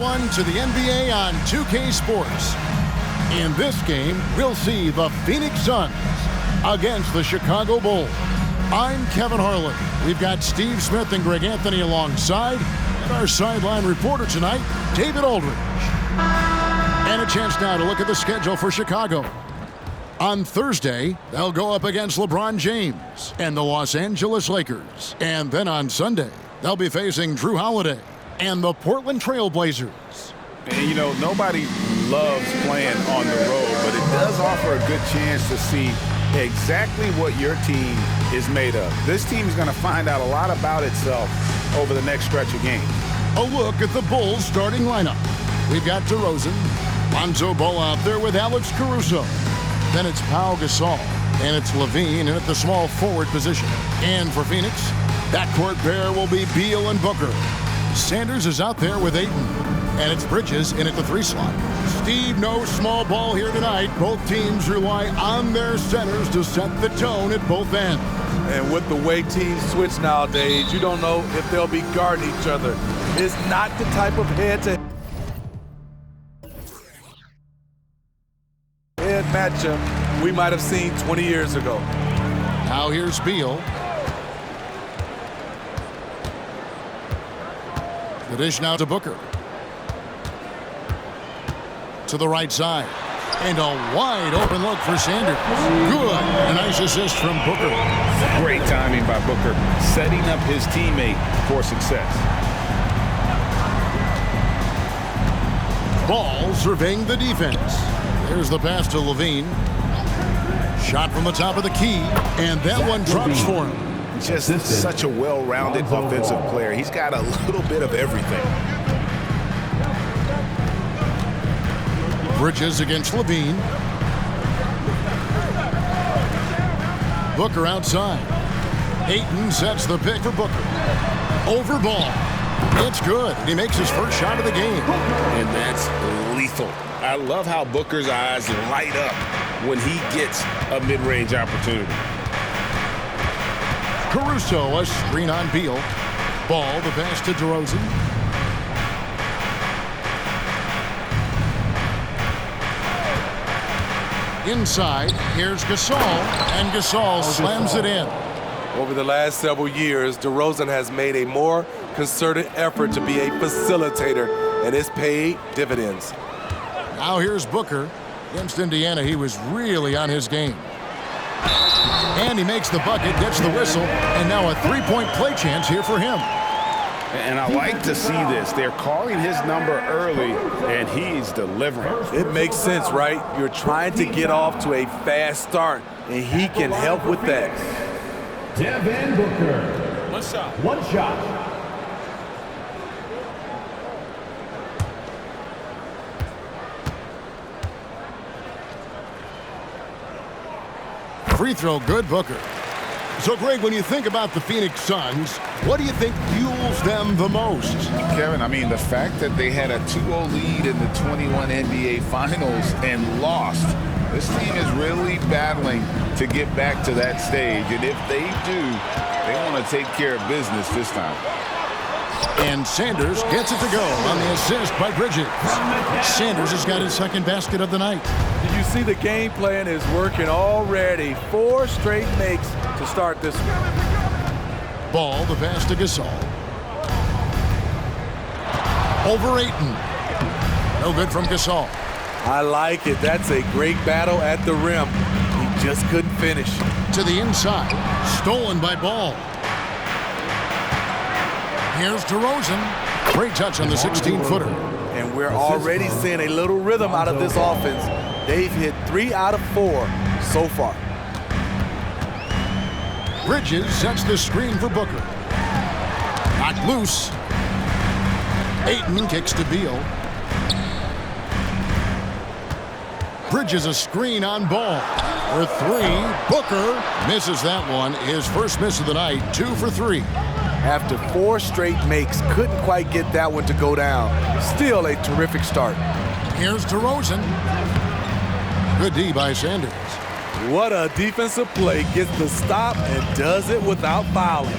One to the NBA on 2K Sports. In this game, we'll see the Phoenix Suns against the Chicago Bulls. I'm Kevin Harlan. We've got Steve Smith and Greg Anthony alongside, and our sideline reporter tonight, David Aldridge. And a chance now to look at the schedule for Chicago. On Thursday, they'll go up against LeBron James and the Los Angeles Lakers. And then on Sunday, they'll be facing Drew Holiday and the Portland Trail Blazers. And you know, nobody loves playing on the road, but it does offer a good chance to see exactly what your team is made of. This team is going to find out a lot about itself over the next stretch of games. A look at the Bulls starting lineup. We've got DeRozan, Lonzo Ball out there with Alex Caruso. Then it's Pau Gasol, and it's LaVine in at the small forward position. And for Phoenix, backcourt pair will be Beal and Booker. Sanders is out there with Ayton, and it's Bridges in at the 3 slot. Steve, no small ball here tonight. Both teams rely on their centers to set the tone at both ends. And with the way teams switch nowadays, you don't know if they'll be guarding each other. It's not the type of head-to-head matchup we might have seen 20 years ago. Now here's Beal. The dish now to Booker. To the right side. And a wide open look for Sanders. Good. A nice assist from Booker. Great timing by Booker, setting up his teammate for success. Ball surveying the defense. There's the pass to LaVine. Shot from the top of the key. And that one drops for him. Just such a well-rounded offensive player. He's got a little bit of everything. Bridges against LaVine. Booker outside. Ayton sets the pick for Booker. Over ball. It's good. He makes his first shot of the game. And that's lethal. I love how Booker's eyes light up when he gets a mid-range opportunity. Caruso, a screen on Beal. Ball, the pass to DeRozan. Inside, here's Gasol, and Gasol slams it in. Over the last several years, DeRozan has made a more concerted effort to be a facilitator, and it's paid dividends. Now here's Booker. Against Indiana, he was really on his game. And he makes the bucket, gets the whistle, and now a three-point play chance here for him. And I like to see this. They're calling his number early, and he's delivering. It makes sense, right? You're trying to get off to a fast start, and he can help with that. Devin Booker. One shot. Free throw good, Booker. So, Greg, when you think about the Phoenix Suns, what do you think fuels them the most? Kevin, I mean, the fact that they had a 2-0 lead in the 21 NBA Finals and lost. This team is really battling to get back to that stage. And if they do, they want to take care of business this time. And Sanders gets it to go on the assist by Bridges. Sanders has got his second basket of the night. Did you see the game plan is working already? 4 straight makes to start this one. Ball, the pass to Gasol. Over Ayton. No good from Gasol. I like it. That's a great battle at the rim. He just couldn't finish. To the inside. Stolen by Ball. Here's DeRozan. Great touch on the 16-footer. And we're already seeing a little rhythm out of this offense. They've hit 3 out of 4 so far. Bridges sets the screen for Booker. Knocked loose. Ayton kicks to Beal. Bridges a screen on Ball. For 3, Booker misses that one. His first miss of the night, 2 for 3. After 4 straight makes, couldn't quite get that one to go down. Still a terrific start. Here's DeRozan. Good D by Sanders. What a defensive play. Gets the stop and does it without fouling.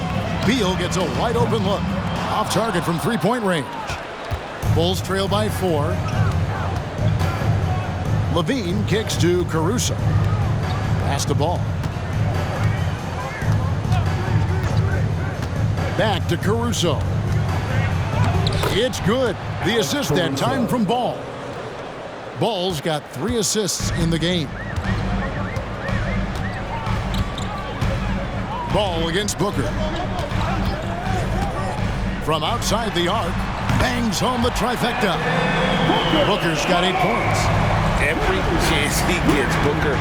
Beal gets a wide open look. Off target from 3-point range. Bulls trail by 4. Levine kicks to Caruso. Pass the ball. Back to Caruso. It's good. The assist that time from Ball. Ball's got 3 assists in the game. Ball against Booker. From outside the arc, bangs home the trifecta. Booker's got 8 points. Every chance he gets, Booker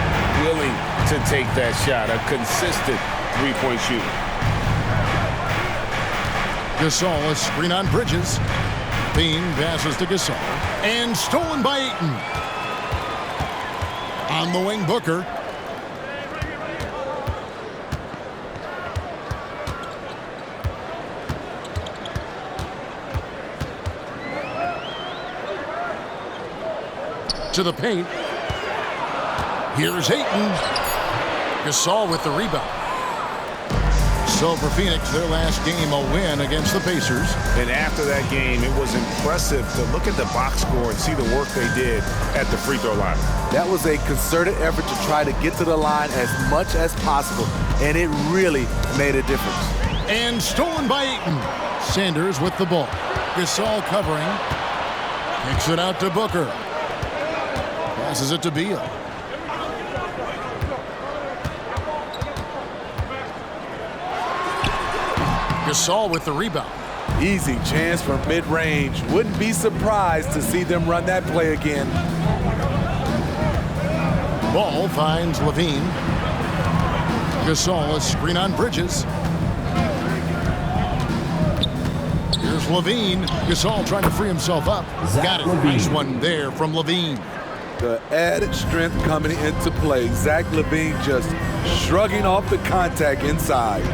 willing to take that shot. A consistent three-point shooter. Gasol, a screen on Bridges. Bean passes to Gasol. And stolen by Ayton. On the wing, Booker. To the paint. Here's Ayton. Gasol with the rebound. So for Phoenix, their last game a win against the Pacers. And after that game, it was impressive to look at the box score and see the work they did at the free throw line. That was a concerted effort to try to get to the line as much as possible, and it really made a difference. And stolen by Ayton. Sanders with the ball. Gasol covering. Kicks it out to Booker. Passes it to Beal. Gasol with the rebound. Easy chance from mid-range. Wouldn't be surprised to see them run that play again. Ball finds Levine. Gasol, a screen on Bridges. Here's Levine. Gasol trying to free himself up. Got it. Nice one there from Levine. The added strength coming into play. Zach LaVine just shrugging off the contact inside.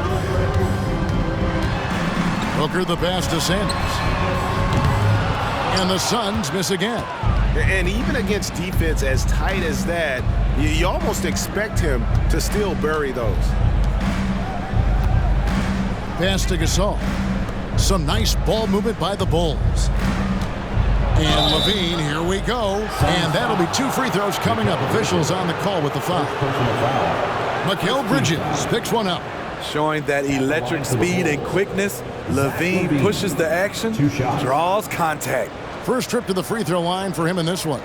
Booker the pass to Sanders. And the Suns miss again. And even against defense as tight as that, you almost expect him to still bury those. Pass to Gasol. Some nice ball movement by the Bulls. And Levine, here we go. And that'll be 2 free throws coming up. Officials on the call with the foul. Mikal Bridges picks one up. Showing that electric speed and quickness, Levine pushes the action, draws contact. First trip to the free throw line for him in this one.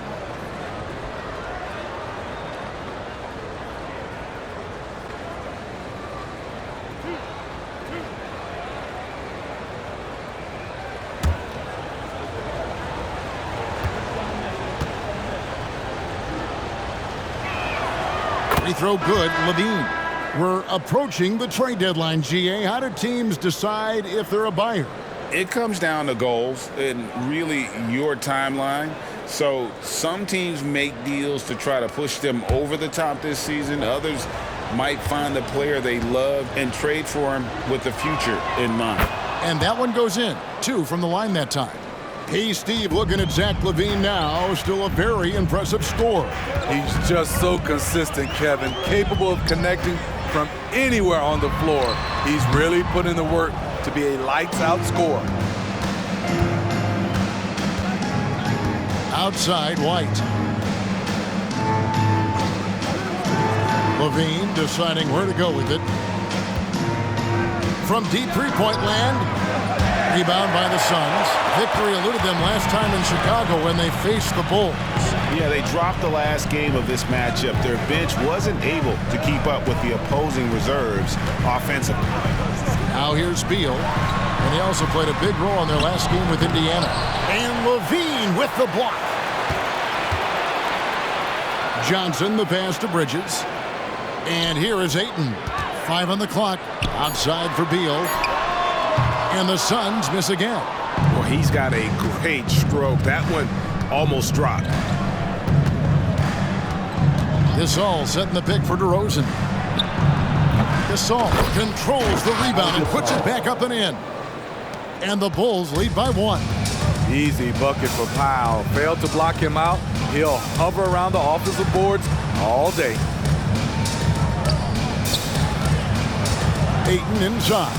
Free throw good, Levine. We're approaching the trade deadline, GA. How do teams decide if they're a buyer? It comes down to goals and really your timeline. So some teams make deals to try to push them over the top this season. Others might find the player they love and trade for him with the future in mind. And that one goes in. 2 from the line that time. Hey, Steve, looking at Zach LaVine now. Still a very impressive score. He's just so consistent, Kevin. Capable of connecting from anywhere on the floor. He's really put in the work to be a lights-out scorer. Outside, White. LaVine deciding where to go with it. From deep three-point land. Rebound by the Suns. Victory eluded them last time in Chicago when they faced the Bulls. Yeah, they dropped the last game of this matchup. Their bench wasn't able to keep up with the opposing reserves offensively. Now here's Beal. And he also played a big role in their last game with Indiana. And Levine with the block. Johnson the pass to Bridges. And here is Ayton. 5 on the clock. Outside for Beal. And the Suns miss again. Well, he's got a great stroke. That one almost dropped. Gasol setting the pick for DeRozan. Gasol controls the rebound and puts it back up and in. And the Bulls lead by 1. Easy bucket for Powell. Failed to block him out. He'll hover around the offensive boards all day. Ayton inside.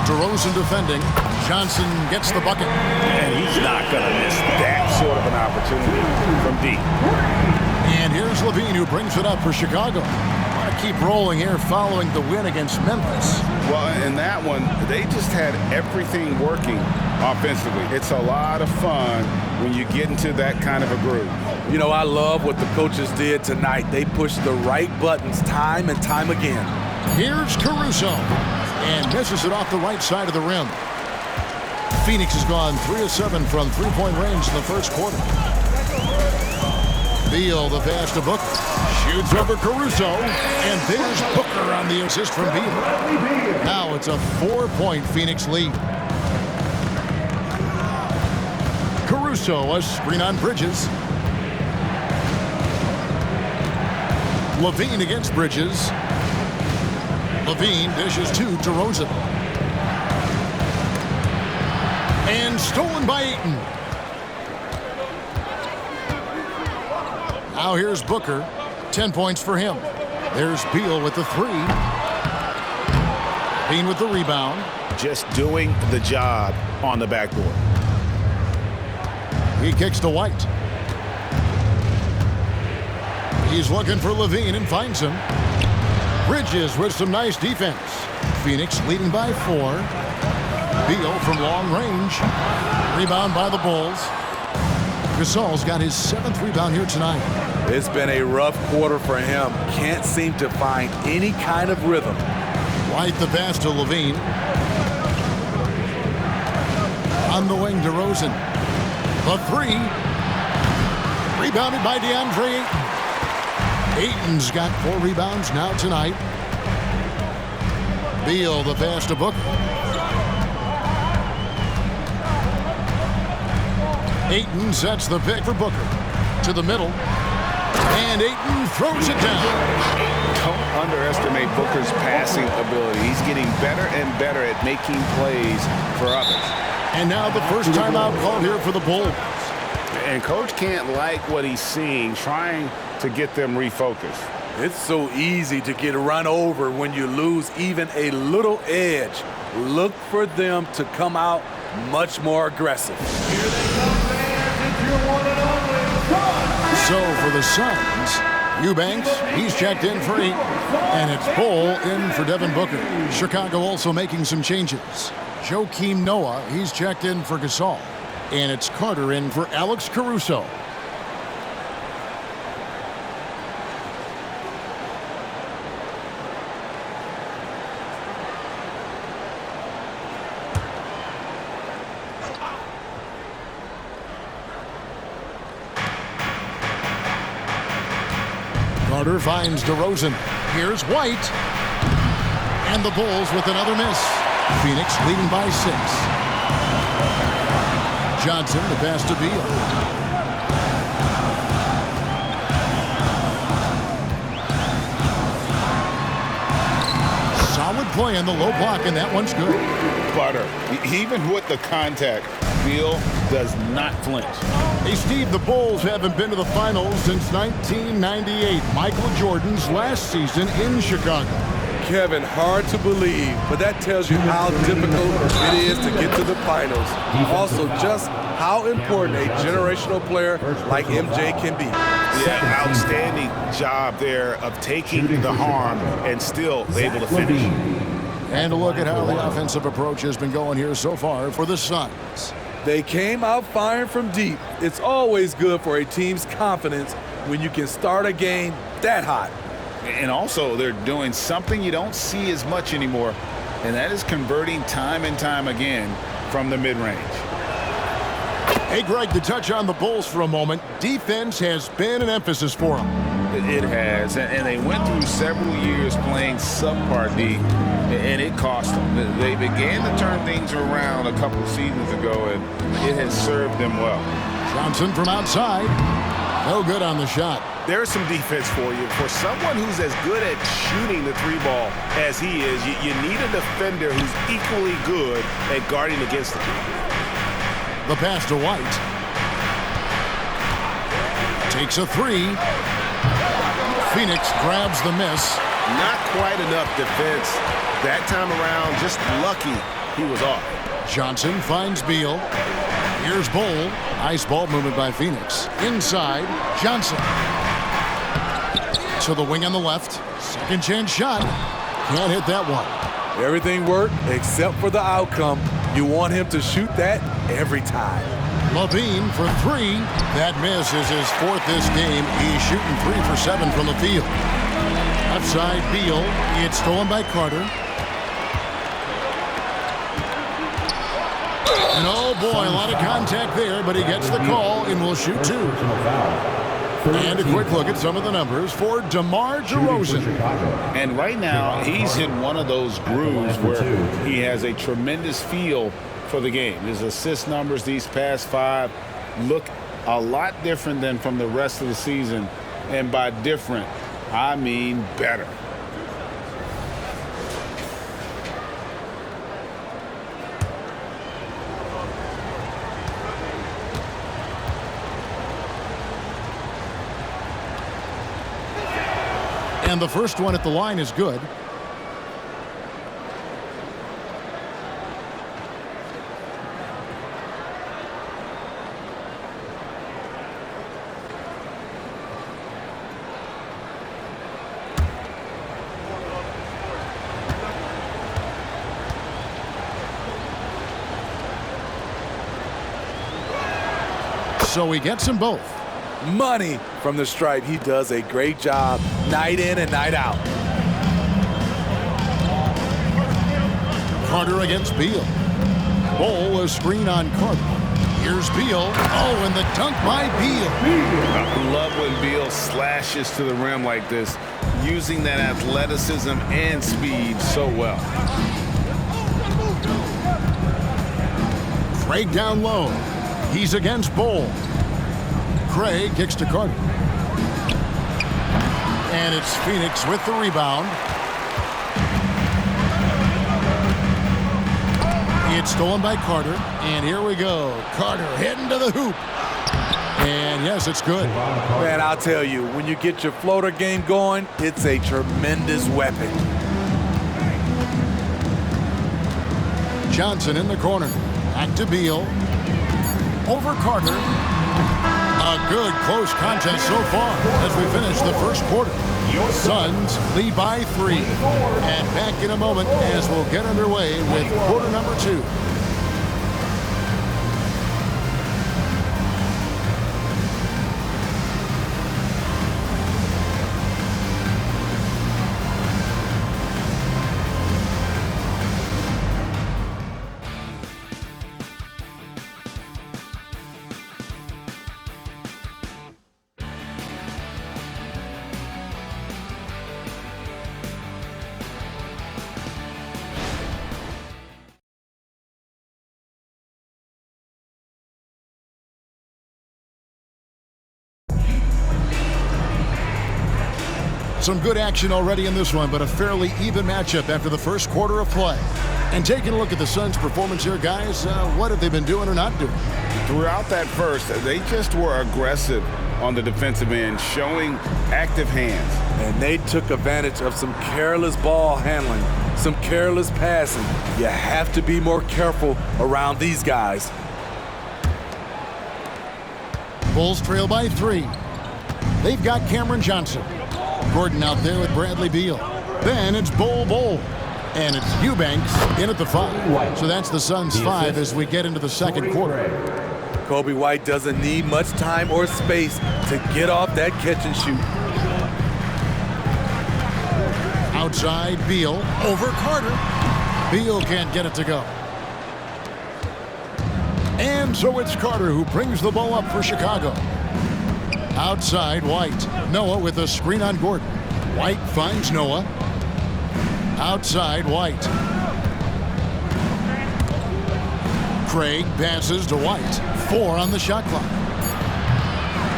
DeRozan defending. Johnson gets the bucket. And he's not going to miss that. sort of an opportunity from deep. And here's Levine, who brings it up for Chicago. Want to keep rolling here following the win against Memphis. Well, in that one, they just had everything working offensively. It's a lot of fun when you get into that kind of a groove. You know, I love what the coaches did tonight. They pushed the right buttons time and time again. Here's Caruso, and misses it off the right side of the rim. Phoenix has gone 3 of 7 from three-point range in the first quarter. Beal, the pass to Booker. Shoots over Caruso, and there's Booker on the assist from Beal. Now it's a 4-point Phoenix lead. Caruso, a screen on Bridges. Levine against Bridges. Levine dishes to DeRozan. And stolen by Ayton. Now here's Booker. 10 points for him. There's Beal with the 3. Bean with the rebound. Just doing the job on the backboard. He kicks to White. He's looking for Levine and finds him. Bridges with some nice defense. Phoenix leading by 4. Beal from long range. Rebound by the Bulls. Gasol's got his 7th rebound here tonight. It's been a rough quarter for him. Can't seem to find any kind of rhythm. White the pass to Levine. On the wing, DeRozan. The 3. Rebounded by DeAndre Ayton. Ayton's got 4 rebounds now tonight. Beal the pass to Booker. Ayton sets the pick for Booker. To the middle. And Ayton throws it down. Don't underestimate Booker's passing ability. He's getting better and better at making plays for others. And now the first timeout called here for the Bulls. And Coach can't like what he's seeing, trying to get them refocused. It's so easy to get run over when you lose even a little edge. Look for them to come out much more aggressive. So for the Suns, Eubanks, he's checked in for 8. And it's Bull in for Devin Booker. Chicago also making some changes. Joakim Noah, he's checked in for Gasol. And it's Carter in for Alex Caruso. Carter finds DeRozan. Here's White. And the Bulls with another miss. Phoenix leading by 6. Johnson, the pass to Beal. Solid play on the low block, and that one's good. Butter. Even with the contact, Beal does not flinch. Hey, Steve, the Bulls haven't been to the finals since 1998, Michael Jordan's last season in Chicago. Kevin, hard to believe, but that tells you how difficult it is to get to the finals. Also, just how important a generational player like MJ can be. Yeah, outstanding job there of taking the harm and still able to finish. And a look at how the offensive approach has been going here so far for the Suns. They came out firing from deep. It's always good for a team's confidence when you can start a game that hot. And also, they're doing something you don't see as much anymore, and that is converting time and time again from the mid-range. Hey, Greg, to touch on the Bulls for a moment, defense has been an emphasis for them. It has, and they went through several years playing subpar D, and it cost them. They began to turn things around a couple seasons ago, and it has served them well. Johnson from outside. No good on the shot. There's some defense for you. For someone who's as good at shooting the 3-ball as he is, you need a defender who's equally good at guarding against him. The pass to White. Takes a 3. Phoenix grabs the miss. Not quite enough defense that time around. Just lucky he was off. Johnson finds Beal. Here's Bull. Nice ball movement by Phoenix. Inside, Johnson. To the wing on the left. Second chance shot. Can't hit that one. Everything worked except for the outcome. You want him to shoot that every time. Levine for three. That miss is his fourth this game. He's shooting 3 for 7 from the field. Left side, Beal. It's stolen by Carter. And oh boy, a lot of contact there, but he gets the call and will shoot 2. And a quick look at some of the numbers for DeMar DeRozan. And right now, he's in one of those grooves where he has a tremendous feel for the game. His assist numbers these past 5 look a lot different than from the rest of the season. And by different, I mean better. And the first one at the line is good. So he gets them both. Money from the stripe. He does a great job night in and night out. Carter against Beal. Bull a screen on Carter. Here's Beal. Oh, and the dunk by Beal. I love when Beal slashes to the rim like this, using that athleticism and speed so well. Craig down low. He's against Bull. Craig kicks to Carter. And it's Phoenix with the rebound. It's stolen by Carter. And here we go. Carter heading to the hoop. And yes, it's good. Man, I'll tell you, when you get your floater game going, it's a tremendous weapon. Johnson in the corner. Back to Beal. Over Carter. A good close contest so far as we finish the first quarter. Suns lead by 3. And back in a moment as we'll get underway with quarter number 2. Some good action already in this one, but a fairly even matchup after the first quarter of play. And taking a look at the Suns' performance here, guys, what have they been doing or not doing? Throughout that first, they just were aggressive on the defensive end, showing active hands. And they took advantage of some careless ball handling, some careless passing. You have to be more careful around these guys. Bulls trail by 3. They've got Cameron Johnson. Gordon out there with Bradley Beal. Then it's Bull. And it's Eubanks in at the 5. So that's the Suns' 5 as we get into the second quarter. Coby White doesn't need much time or space to get off that catch and shoot. Outside, Beal over Carter. Beal can't get it to go. And so it's Carter who brings the ball up for Chicago. Outside, White. Noah with a screen on Gordon. White finds Noah. Outside, White. Craig passes to White. 4 on the shot clock.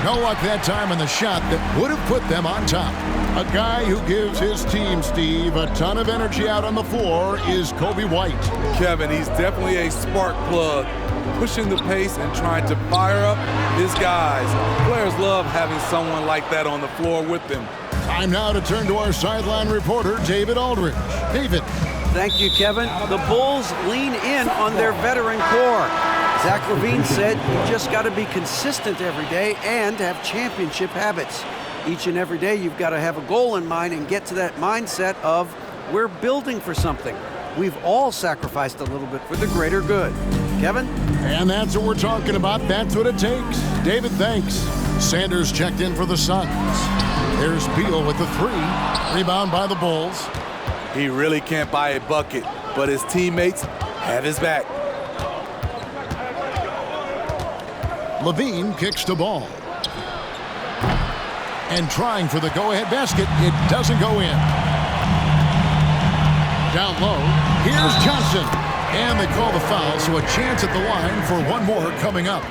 No luck that time on the shot that would have put them on top. A guy who gives his team, Steve, a ton of energy out on the floor is Coby White. Kevin, he's definitely a spark plug, pushing the pace and trying to fire up his guys. Players love having someone like that on the floor with them. Time now to turn to our sideline reporter, David Aldridge. David. Thank you, Kevin. The Bulls lean in on their veteran core. Zach LaVine said you just got to be consistent every day and have championship habits. Each and every day you've got to have a goal in mind and get to that mindset of we're building for something. We've all sacrificed a little bit for the greater good. Kevin? And that's what we're talking about. That's what it takes. David, thanks. Sanders checked in for the Suns. There's Beal with the three. Rebound by the Bulls. He really can't buy a bucket, but his teammates have his back. LaVine kicks the ball. And trying for the go-ahead basket. It doesn't go in. Down low, here's Johnson. And they call the foul, so a chance at the line for one more coming up.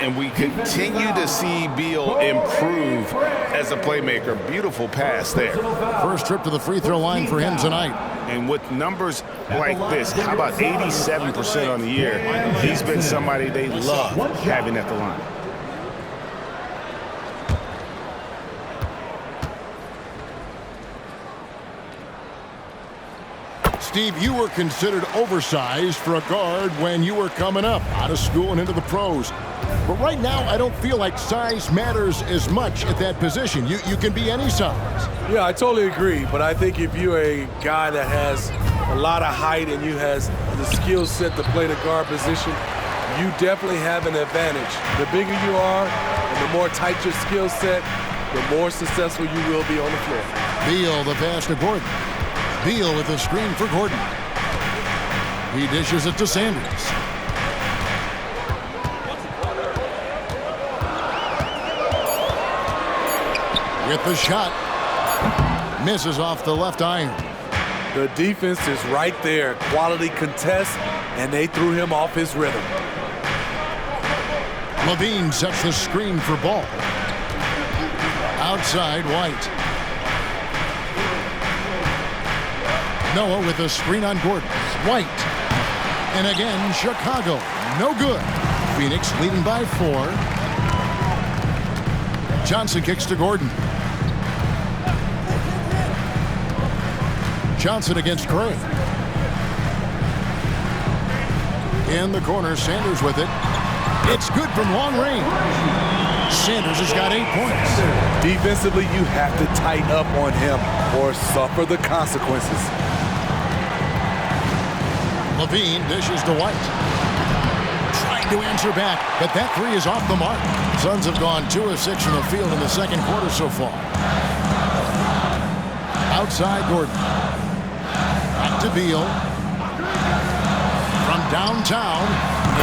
And we continue to see Beal improve as a playmaker. Beautiful pass there. First trip to the free throw line for him tonight. And with numbers like this, how about 87% on the year? He's been somebody they love having at the line. Steve, you were considered oversized for a guard when you were coming up out of school and into the pros. But right now, I don't feel like size matters as much at that position. You can be any size. Yeah, I totally agree. But I think if you're a guy that has a lot of height and you has the skill set to play the guard position, you definitely have an advantage. The bigger you are and the more tight your skill set, the more successful you will be on the floor. Beal, the pass to Gordon. Beal with a screen for Gordon. He dishes it to Sanders. With the shot. Misses off the left iron. The defense is right there. Quality contest, and they threw him off his rhythm. LaVine sets the screen for Ball. Outside, White. Noah with a screen on Gordon. White. And again, Chicago. No good. Phoenix leading by 4. Johnson kicks to Gordon. Johnson against Craig. In the corner, Sanders with it. It's good from long range. Sanders has got 8 points. Defensively, you have to tighten up on him or suffer the consequences. LaVine dishes to White. Trying to answer back, but that three is off the mark. Suns have gone 2 of 6 from the field in the second quarter so far. Outside Gordon. Back to Beal. From downtown,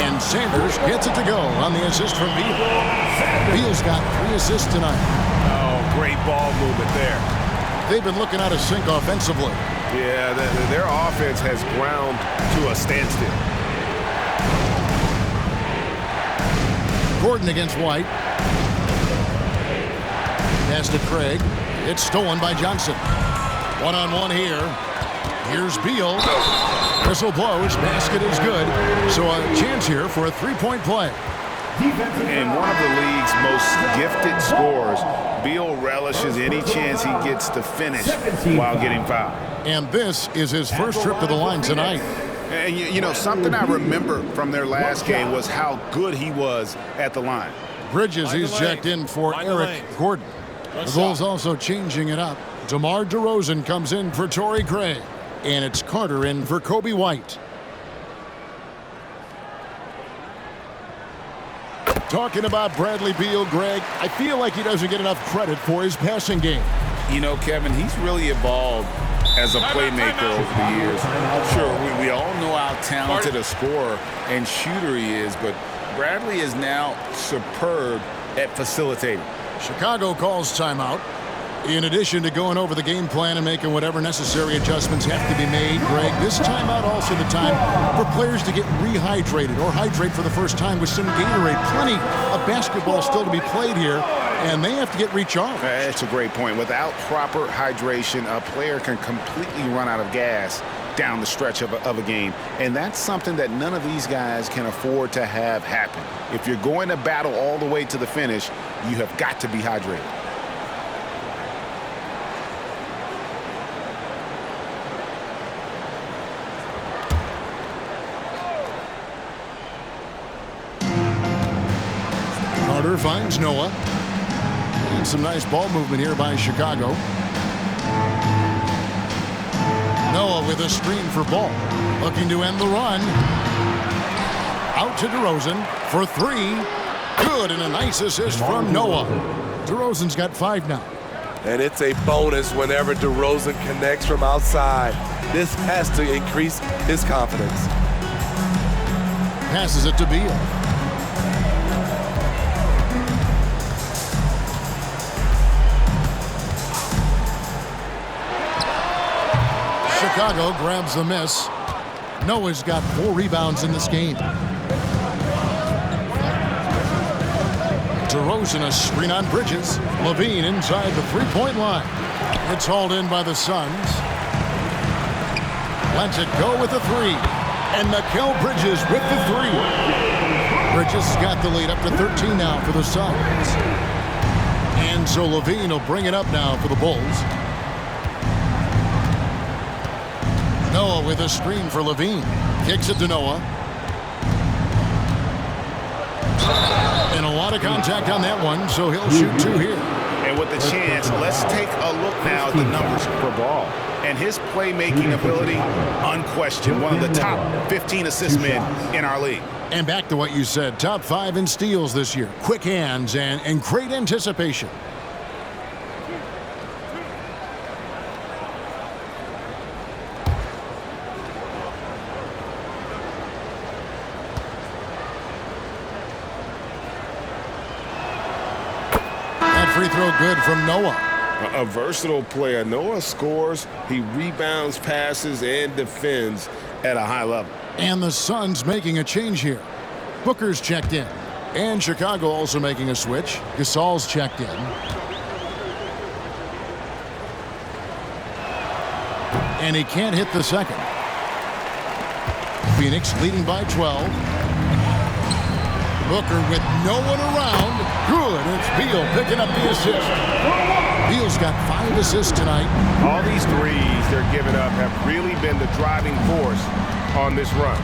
and Sanders gets it to go on the assist from Beal. Beal's got 3 assists tonight. Oh, great ball movement there. They've been looking out of sync offensively. Yeah, their offense has ground to a standstill. Gordon against White. Pass to Craig. It's stolen by Johnson. One-on-one here. Here's Beal. Whistle blows. Basket is good. So a chance here for a three-point play. And one of the league's most gifted scorers, Beal relishes any chance he gets to finish while getting fouled. And this is his first trip to the line tonight. And you know, something I remember from their last game was how good he was at the line. Bridges, he's checked in for Eric Gordon. The Bulls also changing it up. DeMar DeRozan comes in for Torrey Craig. And it's Carter in for Kobe White. Talking about Bradley Beal, Greg, I feel like he doesn't get enough credit for his passing game. You know, Kevin, he's really evolved as a playmaker over the years. Sure, we all know how talented a scorer and shooter he is, but Bradley is now superb at facilitating. Chicago calls timeout. In addition to going over the game plan and making whatever necessary adjustments have to be made, Greg, this timeout also the time for players to get rehydrated or hydrate for the first time with some Gatorade. Plenty of basketball still to be played here, and they have to get recharged. That's a great point. Without proper hydration, a player can completely run out of gas down the stretch of a game. And that's something that none of these guys can afford to have happen. If you're going to battle all the way to the finish, you have got to be hydrated. finds Noah. And some nice ball movement here by Chicago. Noah with a screen for Ball. Looking to end the run. Out to DeRozan for three. Good, and a nice assist from Noah. DeRozan's got 5 now. And it's a bonus whenever DeRozan connects from outside. This has to increase his confidence. Passes it to Beal. Chicago grabs the miss. Noah's got 4 rebounds in this game. DeRozan a screen on Bridges. Levine inside the 3-point line. It's hauled in by the Suns. Lets it go with the 3. And Mikal Bridges with the 3. Bridges has got the lead up to 13 now for the Suns. And so Levine will bring it up now for the Bulls. Noah with a screen for Levine. Kicks it to Noah. And a lot of contact on that one, so he'll shoot 2 here. And with the chance, let's take a look now at the numbers for Ball. And his playmaking ability, unquestioned. One of the top 15 assist men in our league. And back to what you said, top 5 in steals this year. Quick hands and great anticipation. Free throw good from Noah. A versatile player. Noah scores, he rebounds, passes, and defends at a high level. And the Suns making a change here. Booker's checked in. And Chicago also making a switch. Gasol's checked in. And he can't hit the second. Phoenix leading by 12. Booker with no one around. Good. It's Beal picking up the assist. Beal's got 5 assists tonight. All these threes they're giving up have really been the driving force on this run.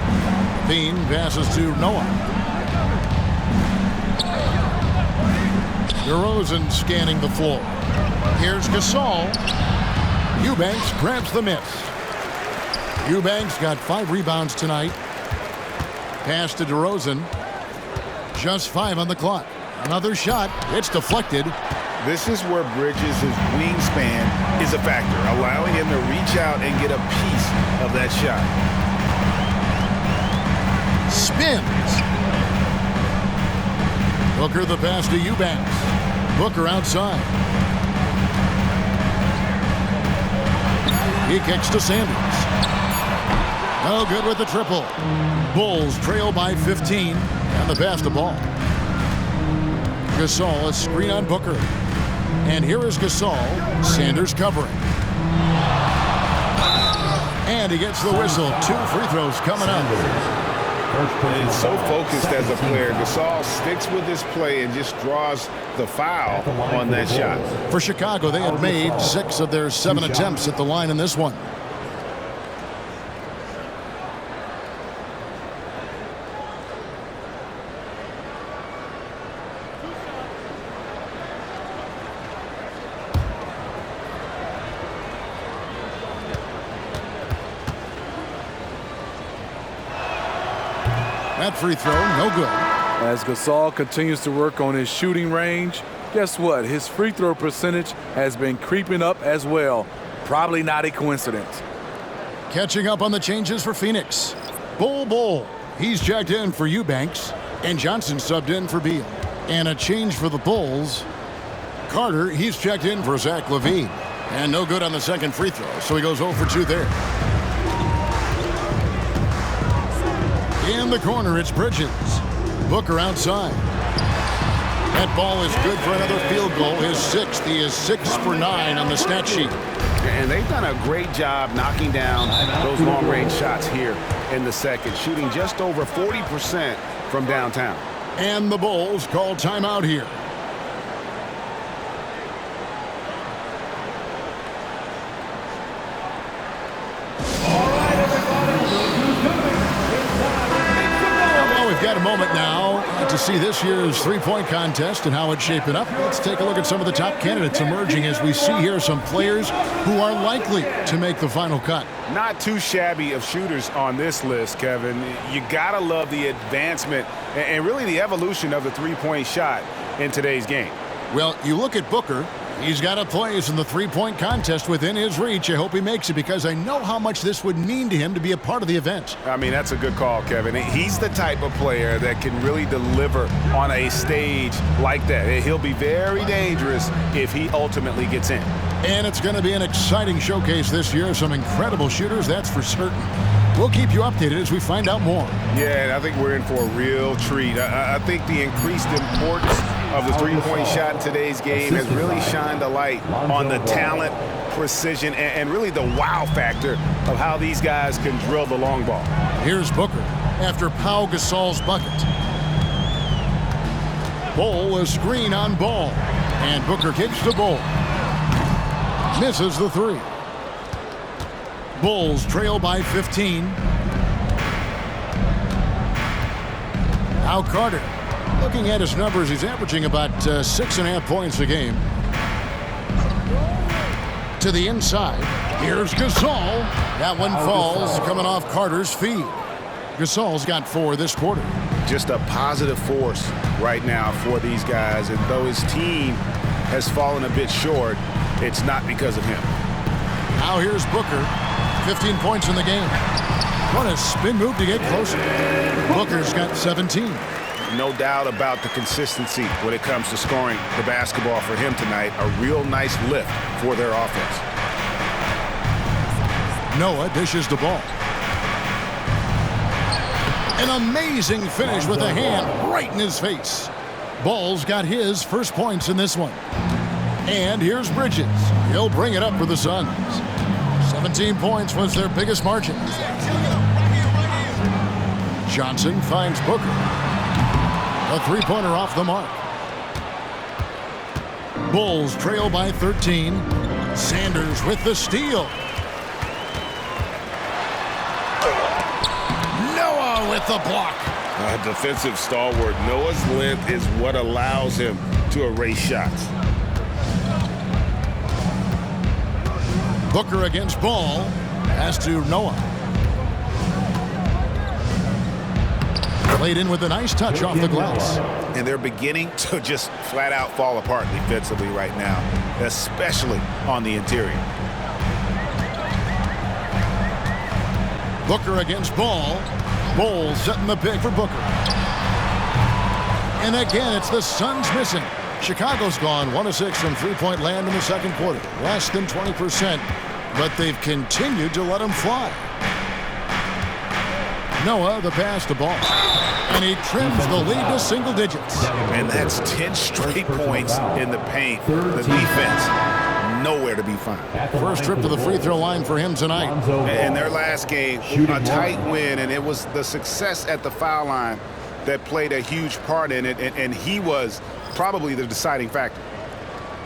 Bean passes to Noah. DeRozan scanning the floor. Here's Gasol. Eubanks grabs the miss. Eubanks got 5 rebounds tonight. Pass to DeRozan. Just 5 on the clock. Another shot. It's deflected. This is where Bridges' wingspan is a factor, allowing him to reach out and get a piece of that shot. Spins. Booker the pass to Eubanks. Booker outside. He kicks to Sanders. No good with the triple. Bulls trail by 15. And the pass to Ball. Gasol, a screen on Booker. And here is Gasol. Sanders covering. And he gets the whistle. 2 free throws coming up. He's so focused as a player. Gasol sticks with his play and just draws the foul on that shot. For Chicago, they had made 6 of their 7 attempts at the line in this one. That free throw, no good. As Gasol continues to work on his shooting range, guess what? His free throw percentage has been creeping up as well. Probably not a coincidence. Catching up on the changes for Phoenix. Bull. He's checked in for Eubanks. And Johnson subbed in for Beal. And a change for the Bulls. Carter, he's checked in for Zach LaVine. And no good on the second free throw, so he goes 0 for 2 there. In the corner, it's Bridges. Booker outside. That ball is good for another field goal. His 6th. He is 6 for 9 on the stat sheet. And they've done a great job knocking down those long-range shots here in the second, shooting just over 40% from downtown. And the Bulls call timeout here. got a moment now to see this year's three-point contest and how it's shaping up. Let's take a look at some of the top candidates emerging as we see here some players who are likely to make the final cut. Not too shabby of shooters on this list, Kevin. You gotta love the advancement and really the evolution of the three-point shot in today's game. Well, you look at Booker. He's got a place in the three-point contest within his reach. I hope he makes it because I know how much this would mean to him to be a part of the event. I mean, that's a good call, Kevin. He's the type of player that can really deliver on a stage like that. He'll be very dangerous if he ultimately gets in. And it's going to be an exciting showcase this year. Some incredible shooters, that's for certain. We'll keep you updated as we find out more. Yeah, and I think we're in for a real treat. I think the increased importance of the three-point shot in today's game has really shined a light on the talent, precision, and really the wow factor of how these guys can drill the long ball. Here's Booker after Pau Gasol's bucket. Bol a screen on Ball, and Booker kicks to Bol. Misses the three. Bulls trail by 15. Now Carter. Looking at his numbers, he's averaging about 6.5 points a game. To the inside. Here's Gasol. That one falls coming off Carter's feed. Gasol's got 4 this quarter. Just a positive force right now for these guys. And though his team has fallen a bit short, it's not because of him. Now here's Booker. 15 points in the game. What a spin move to get closer. Booker's got 17. No doubt about the consistency when it comes to scoring the basketball for him tonight. A real nice lift for their offense. Noah dishes the ball. An amazing finish with a hand right in his face. Ball's got his first points in this one. And here's Bridges. He'll bring it up for the Suns. 17 points was their biggest margin. Johnson finds Booker. A three-pointer off the mark. Bulls trail by 13. Sanders with the steal. Noah with the block. A defensive stalwart. Noah's length is what allows him to erase shots. Booker against Ball. Pass to Noah. Played in with a nice touch off the glass. And they're beginning to just flat out fall apart defensively right now, especially on the interior. Booker against Ball. Ball setting the pick for Booker. And again, it's the Suns missing. Chicago's gone 1 of 6 from three-point land in the second quarter. Less than 20%, but they've continued to let them fly. Noah, the pass to Ball. And he trims the lead to single digits. And that's 10 straight points in the paint. The defense, nowhere to be found. First trip to the free throw line for him tonight. In their last game, a tight win, and it was the success at the foul line that played a huge part in it, and he was probably the deciding factor.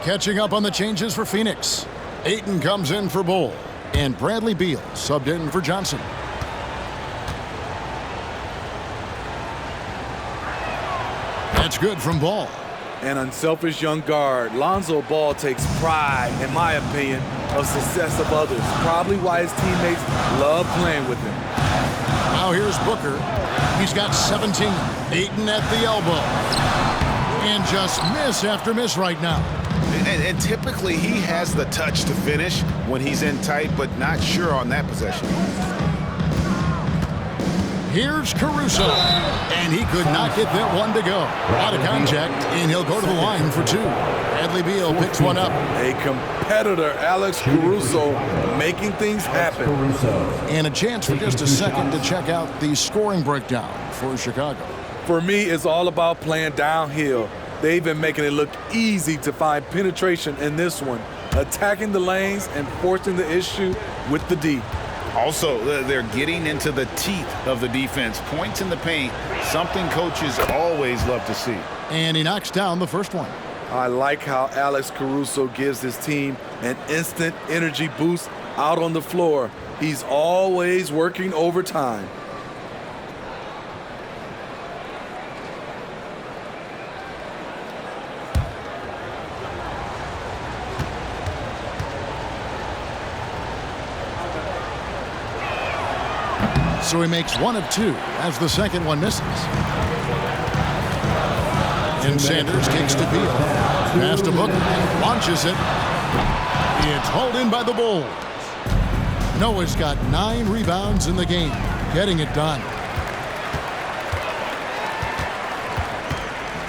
Catching up on the changes for Phoenix. Ayton comes in for Bol, and Bradley Beal subbed in for Johnson. That's good from Ball. An unselfish young guard. Lonzo Ball takes pride, in my opinion, of success of others. Probably why his teammates love playing with him. Now here's Booker. He's got 17. Ayton at the elbow. And just miss after miss right now. And typically he has the touch to finish when he's in tight, but not sure on that possession. Here's Caruso, and he could not get that one to go. Out of contact, and he'll go to the line for 2. Bradley Beal picks one up. A competitor, Alex Caruso, making things happen. And a chance for just a second to check out the scoring breakdown for Chicago. For me, it's all about playing downhill. They've been making it look easy to find penetration in this one, attacking the lanes and forcing the issue with the D. Also, they're getting into the teeth of the defense. Points in the paint, something coaches always love to see. And he knocks down the first one. I like how Alex Caruso gives his team an instant energy boost out on the floor. He's always working overtime. So he makes 1 of 2 as the second one misses. And Sanders kicks to Beal. Pass to Booker. Launches it. It's hauled in by the Bulls. Noah's got 9 rebounds in the game, getting it done.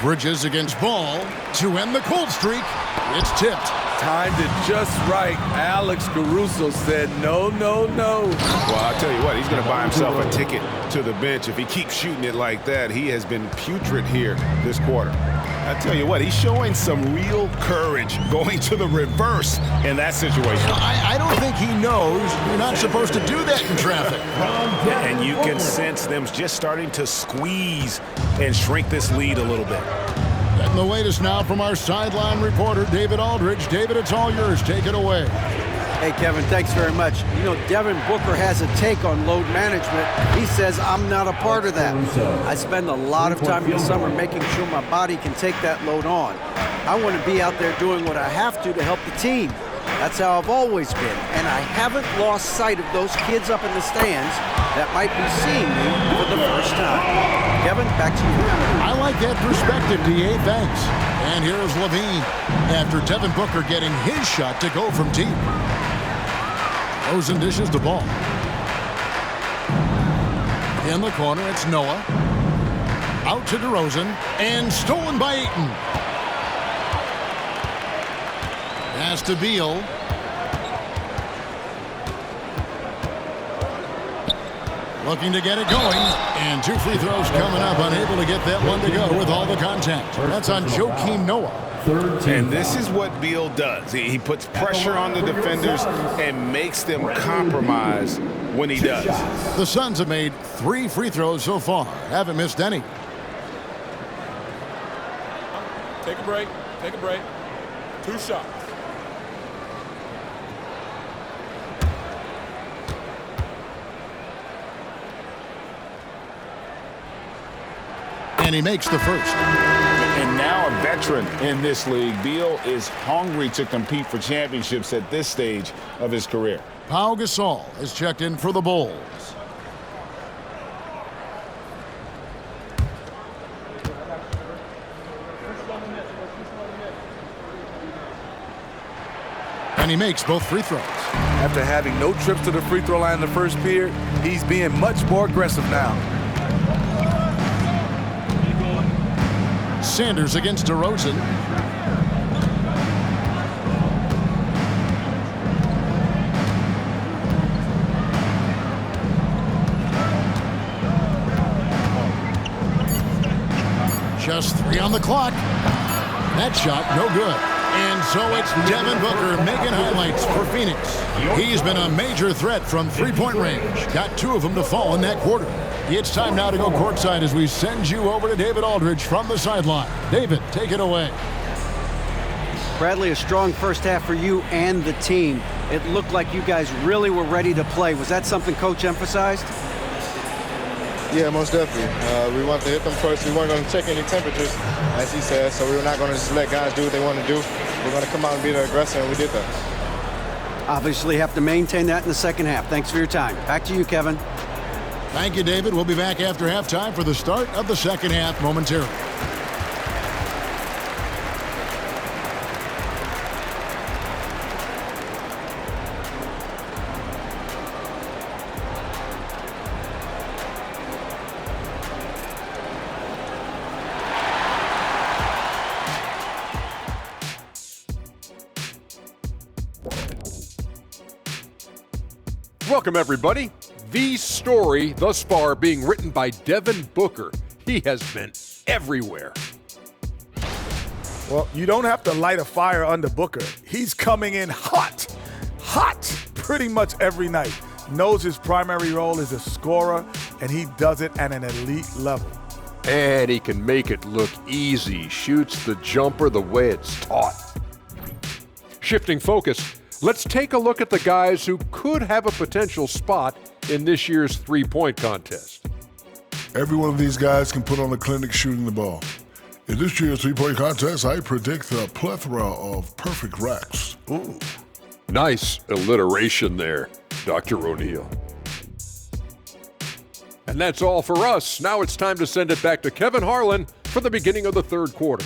Bridges against Ball to end the cold streak. It's tipped. Timed it just right. Alex Caruso said no, no, no. Well, I'll tell you what, he's going to buy himself a ticket to the bench. If he keeps shooting it like that, he has been putrid here this quarter. I tell you what, he's showing some real courage going to the reverse in that situation. I don't think he knows you're not supposed to do that in traffic. And you can sense them just starting to squeeze and shrink this lead a little bit. And the latest now from our sideline reporter, David Aldridge. David, it's all yours. Take it away. Hey, Kevin, thanks very much. You know, Devin Booker has a take on load management. He says, I'm not a part of that. I spend a lot of time in the summer making sure my body can take that load on. I want to be out there doing what I have to help the team. That's how I've always been. And I haven't lost sight of those kids up in the stands that might be seeing me for the first time. Kevin, back to you. I like that perspective, D.A. Thanks. And here's Levine after Devin Booker getting his shot to go from deep. Rosen dishes the ball. In the corner, it's Noah. Out to DeRozan, and stolen by Ayton. Pass to Beal. Looking to get it going, and 2 free throws coming up, unable to get that one to go with all the contact. That's on Joakim Noah. And this is what Beal does. He puts pressure on the defenders and makes them compromise when he does. The Suns have made 3 free throws so far. Haven't missed any. Take a break. Take a break. 2 shots. And he makes the first. And now a veteran in this league, Beal is hungry to compete for championships at this stage of his career. Pau Gasol is checked in for the Bulls. And he makes both free throws. After having no trips to the free throw line in the first period, he's being much more aggressive now. Sanders against DeRozan. Just 3 on the clock. That shot, no good. And so it's Devin Booker making highlights for Phoenix. He's been a major threat from three-point range. Got 2 of them to fall in that quarter. It's time now to go courtside as we send you over to David Aldridge from the sideline. David, take it away. Bradley, a strong first half for you and the team. It looked like you guys really were ready to play. Was that something Coach emphasized? Yeah, most definitely. We wanted to hit them first. We weren't going to check any temperatures, as he said, so we were not going to just let guys do what they want to do. We're going to come out and be the aggressor, and we did that. Obviously have to maintain that in the second half. Thanks for your time. Back to you, Kevin. Thank you, David. We'll be back after halftime for the start of the second half momentarily. Welcome, everybody. The story thus far being written by Devin Booker. He has been everywhere. Well, you don't have to light a fire under Booker. He's coming in hot, pretty much every night. Knows his primary role is a scorer, and he does it at an elite level. And he can make it look easy. Shoots the jumper the way it's taught. Shifting focus, let's take a look at the guys who could have a potential spot in this year's three-point contest. Every one of these guys can put on a clinic shooting the ball. In this year's three-point contest, I predict a plethora of perfect racks. Ooh. Nice alliteration there, Dr. O'Neill. And that's all for us. Now it's time to send it back to Kevin Harlan for the beginning of the third quarter.